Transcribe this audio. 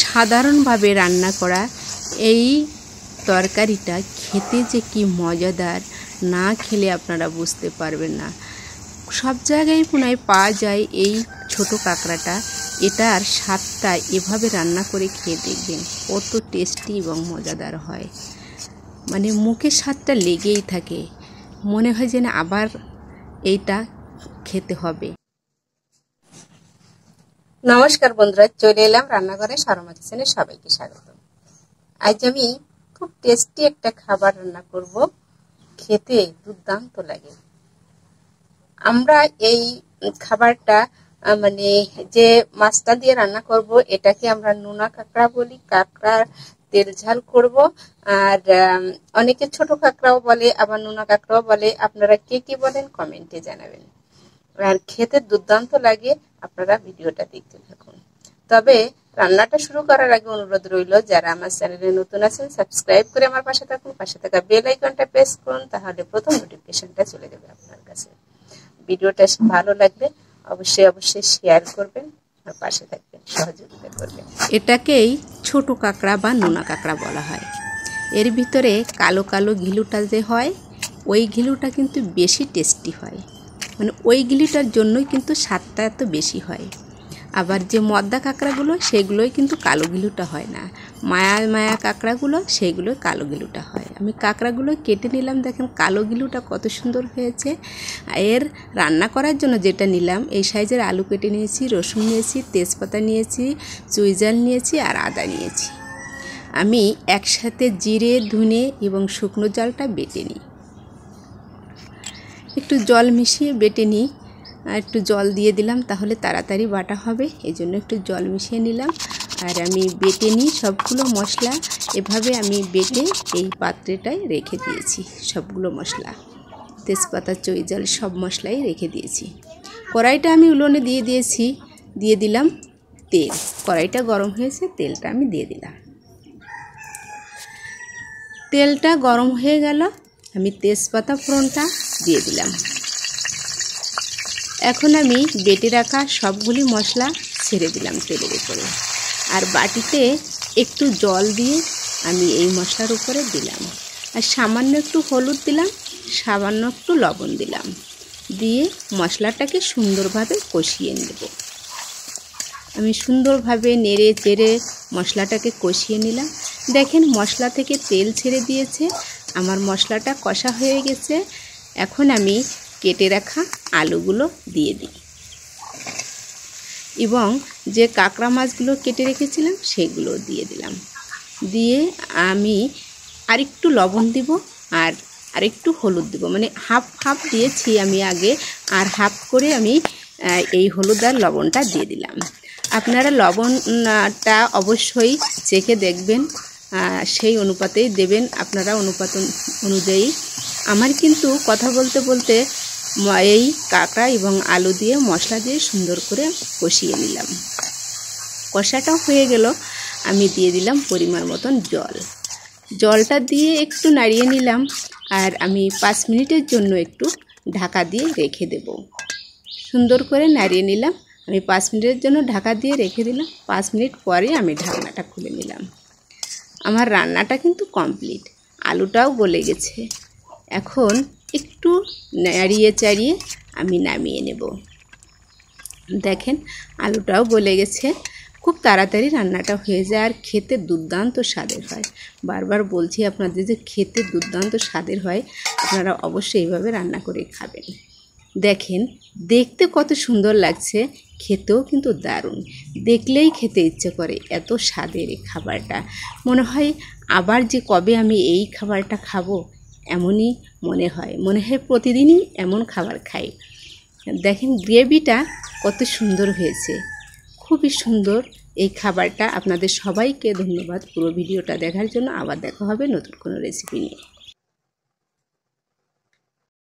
সাধারণভাবে রান্না করা এই তরকারিটা খেতে যে কি মজাদার, না খেলে আপনারা বুঝতে পারবেন না। সব জায়গায় মনে হয় পাওয়া যায় এই ছোট কাঁকড়াটা। এটার স্বাদটা এভাবে রান্না করে খেয়ে দেখবেন কত টেস্টি এবং মজাদার হয়। মানে মুখের স্বাদটা লেগেই থাকে, মনে হয় যেন আবার এইটা খেতে হবে। নমস্কার বন্ধুরা, চলে এলাম রান্নাঘরে শর্মা কিচেনে। সবাইকে স্বাগত। আজ আমি খুব টেস্টি একটা খাবার রান্না করব, খেতে দুর্দান্ত লাগে। আমরা এই খাবারটা মানে যে মাছটা দিয়ে রান্না করব এটাকে আমরা নোনা কাঁকড়া বলি। কাঁকড়ার তেল ঝাল করব, আর অনেকে ছোট কাঁকড়াও বলে, আবার নোনা কাঁকড়াও বলে। আপনারা কে কি বলেন কমেন্টে জানাবেন। আর খেতে দুর্দান্ত লাগে, আপনারা ভিডিওটা দেখতে থাকুন। তবে রান্নাটা শুরু করার আগে অনুরোধ রইল, যারা আমার চ্যানেলে নতুন আছেন সাবস্ক্রাইব করে আমার পাশে থাকুন, পাশে থাকা বেল আইকনটা প্রেস করুন, তাহলে প্রথম নোটিফিকেশনটা চলে যাবে আপনার কাছে। ভিডিওটা ভালো লাগলে অবশ্যই শেয়ার করবেন আর পাশে থাকবেন, সহযোগিতা করবেন। এটাকেই ছোট কাঁকড়া বা নোনা কাঁকড়া বলা হয়। এর ভিতরে কালো কালো ঘিলুটা যে হয়, ওই ঘিলুটা কিন্তু বেশি টেস্টি হয়। মানে ওই ঘিলুটার জন্যই কিন্তু স্বাদটা এত বেশি হয়। আবার যে মদ্দা কাঁকড়াগুলো সেগুলোই কিন্তু কালো ঘিলুটা হয় না। মায়া কাঁকড়াগুলো সেইগুলোই কালো ঘিলুটা হয়। আমি কাঁকড়াগুলো কেটে নিলাম, দেখেন কালো ঘিলুটা কত সুন্দর হয়েছে। এর রান্না করার জন্য যেটা নিলাম, এই সাইজের আলু কেটে নিয়েছি, রসুন নিয়েছি, তেজপাতা নিয়েছি, চুইঝাল নিয়েছি আর আদা নিয়েছি। আমি একসাথে জিরে, ধনে এবং শুকনো জলটা বেটে নিই। একটু জল মিশিয়ে বেটে নিই, আর একটু জল দিয়ে দিলাম, তাহলে তাড়াতাড়ি বাটা হবে, এই জন্য একটু জল মিশিয়ে নিলাম। আর আমি বেটে নিই সবগুলো মশলা। এভাবে আমি বেটে এই পাত্রটায় রেখে দিয়েছি। সবগুলো মশলা, তেজপাতা, চুইঝাল সব মশলাই রেখে দিয়েছি। কড়াইটা আমি উনুনে দিয়ে দিয়েছি, দিয়ে দিলাম তেল। কড়াইটা গরম হয়েছে, তেলটা আমি দিয়ে দিলাম। তেলটা গরম হয়ে গেল, আমি তেজপাতা ফোড়নটা দিয়ে দিলাম। এখন আমি বেটে রাখা সবগুলি মশলা ছেড়ে দিলাম তেলের উপরে, আর বাটিতে একটু জল দিয়ে আমি এই মশলার উপরে দিলাম, আর সামান্য একটু হলুদ দিলাম, সামান্য একটু লবণ দিলাম, দিয়ে মশলাটাকে সুন্দরভাবে কষিয়ে নেব। আমি সুন্দরভাবে নেড়ে চেড়ে মশলাটাকে কষিয়ে নিলাম। দেখেন মশলা থেকে তেল ছেড়ে দিয়েছে, আমার মশলাটা কষা হয়ে গেছে। এখন আমি কেটে রাখা আলুগুলো দিয়ে দিই, এবং যে কাঁকড়া মাছগুলো কেটে রেখেছিলাম সেগুলো দিয়ে দিলাম। দিয়ে আমি আরেকটু লবণ দিব আর আরেকটু হলুদ দিব, মানে হাফ হাফ দিয়েছি আমি আগে, আর হাফ করে আমি এই হলুদ আর লবণটা দিয়ে দিলাম। আপনারা লবণটা অবশ্যই চেখে দেখবেন, সেই অনুপাতেই দেবেন, আপনারা অনুপাত অনুযায়ী। আমার কিন্তু কথা বলতে বলতে এই কাঁকড়া এবং আলু দিয়ে মশলা দিয়ে সুন্দর করে কষিয়ে নিলাম। কষাটাও হয়ে গেল, আমি দিয়ে দিলাম পরিমাণ মতন জল। জলটা দিয়ে একটু নাড়িয়ে নিলাম, আর আমি 5 মিনিটের জন্য একটু ঢাকা দিয়ে রেখে দেব। সুন্দর করে নাড়িয়ে নিলাম, আমি 5 মিনিটের জন্য ঢাকা দিয়ে রেখে দিলাম। 5 মিনিট পরে আমি ঢাকনাটা খুলে নিলাম। আমার রান্নাটা কিন্তু কমপ্লিট, আলুটাও গলে গেছে। এখন একটু নাড়িয়ে চাড়িয়ে আমি নামিয়ে নেব। দেখেন আলুটাও গলে গেছে, খুব তাড়াতাড়ি রান্নাটা হয়ে যায়, আর খেতে দুর্দান্ত স্বাদের হয়। বারবার বলছি আপনাদের যে খেতে দুর্দান্ত স্বাদের হয়, আপনারা অবশ্যই এইভাবে রান্না করে খাবেন। দেখেন দেখতে কত সুন্দর লাগছে, খেতেও কিন্তু দারুণ। দেখলেই খেতে ইচ্ছে করে, এত স্বাদের এই খাবারটা। মনে হয় আবার যে কবে আমি এই খাবারটা খাবো এমনই মনে হয় প্রতিদিনই এমন খাবার খাই। দেখেন গ্রেভিটা কত সুন্দর হয়েছে, খুবই সুন্দর এই খাবারটা। আপনাদের সবাইকে ধন্যবাদ পুরো ভিডিওটা দেখার জন্য। আবার দেখা হবে নতুন কোনো রেসিপি নিয়ে।